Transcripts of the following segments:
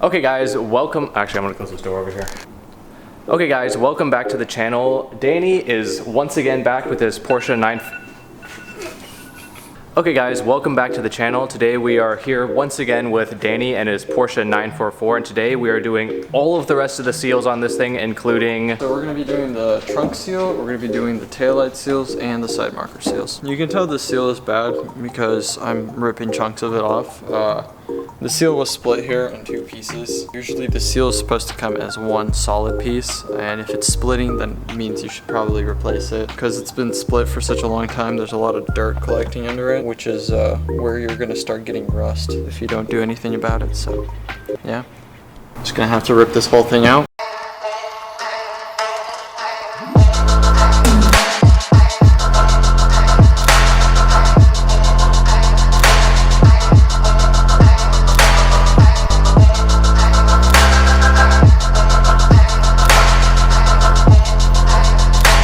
Okay guys, welcome, actually I'm gonna close this door over here. Okay guys, welcome back to the channel. Danny is once again back with his Porsche 9... Okay guys, welcome back to the channel. Today we are here once again with Danny and his Porsche 944, and today we are doing all of the rest of the seals on this thing, including... So we're going to be doing the trunk seal, we're going to be doing the taillight seals, and the side marker seals. You can tell the seal is bad because I'm ripping chunks of it off. The seal was split here in two pieces. Usually the seal is supposed to come as one solid piece, and if it's splitting, then it means you should probably replace it. Because it's been split for such a long time, there's a lot of dirt collecting under it, which is where you're gonna start getting rust if you don't do anything about it. So yeah, just gonna have to rip this whole thing out.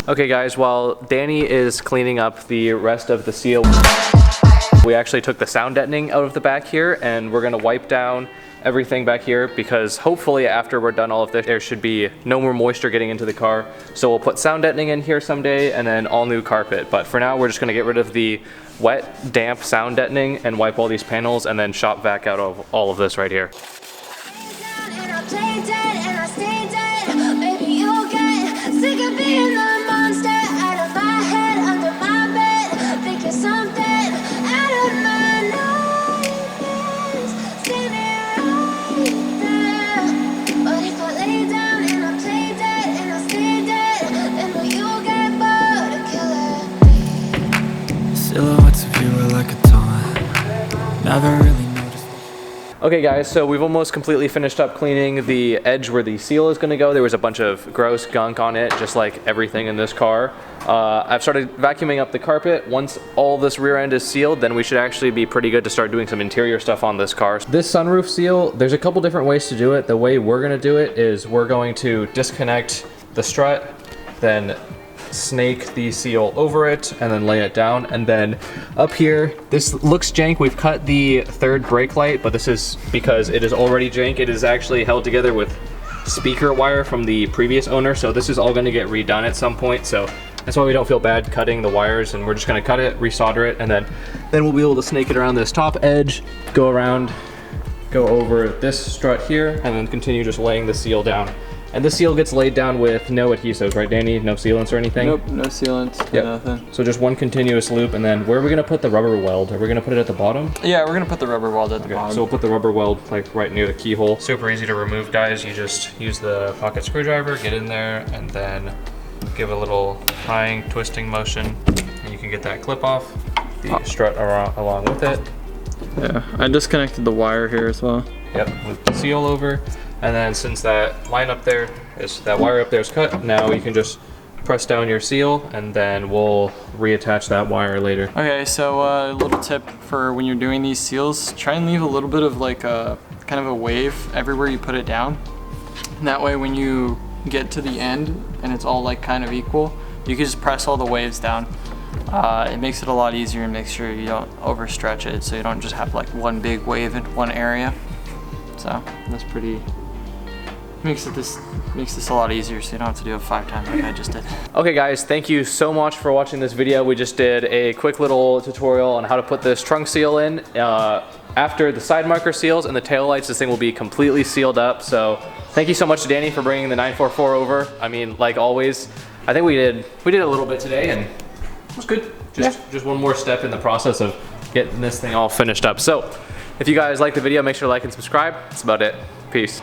Okay guys, while Danny is cleaning up the rest of the seal, we actually took the sound deadening out of the back here, and we're gonna wipe down everything back here because hopefully after we're done all of this, there should be no more moisture getting into the car. So we'll put sound deadening in here someday and then all new carpet. But for now, we're just gonna get rid of the wet, damp sound deadening and wipe all these panels and then shop vac out of all of this right here. Silhouettes of you are like a taunt. Never really noticed. Okay guys, so we've almost completely finished up cleaning the edge where the seal is gonna go. There was a bunch of gross gunk on it, just like everything in this car. I've started vacuuming up the carpet. Once all this rear end is sealed, then we should actually be pretty good to start doing some interior stuff on this car. This sunroof seal, there's a couple different ways to do it. The way we're gonna do it is we're going to disconnect the strut, then snake the seal over it and then lay it down, and then up here, this looks jank. We've cut the third brake light, but this is because it is already jank. It is actually held together with speaker wire from the previous owner, so this is all going to get redone at some point, so that's why we don't feel bad cutting the wires, and we're just going to cut it, resolder it, and then we'll be able to snake it around this top edge, go around, go over this strut here, and then continue just laying the seal down. And the seal gets laid down with no adhesives, right Danny? No sealants or anything? Nope, no sealants, yep. Nothing. So just one continuous loop, and then where are we gonna put the rubber weld? Are we gonna put it at the bottom? Yeah, we're gonna put the rubber weld at the bottom. So we'll put the rubber weld like right near the keyhole. Super easy to remove, guys. You just use the pocket screwdriver, get in there, and then give a little tying, twisting motion, and you can get that clip off. The strut along with it. Yeah, I disconnected the wire here as well. Yep, with the seal over. And then since that line up there is, that wire up there is cut, now you can just press down your seal and then we'll reattach that wire later. Okay, so a little tip for when you're doing these seals, try and leave a little bit of like a kind of a wave everywhere you put it down. And that way when you get to the end and it's all like kind of equal, you can just press all the waves down. It makes it a lot easier and makes sure you don't overstretch it, so you don't just have like one big wave in one area. So that's pretty, makes this a lot easier, so you don't have to do it 5 times like I just did. Okay guys, thank you so much for watching this video. We just did a quick little tutorial on how to put this trunk seal in. After the side marker seals and the tail lights, this thing will be completely sealed up. So thank you so much to Danny for bringing the 944 over. I mean, like always, I think we did a little bit today and it was good. Just one more step in the process of getting this thing all finished up. So if you guys like the video, make sure to like and subscribe. That's about it. Peace.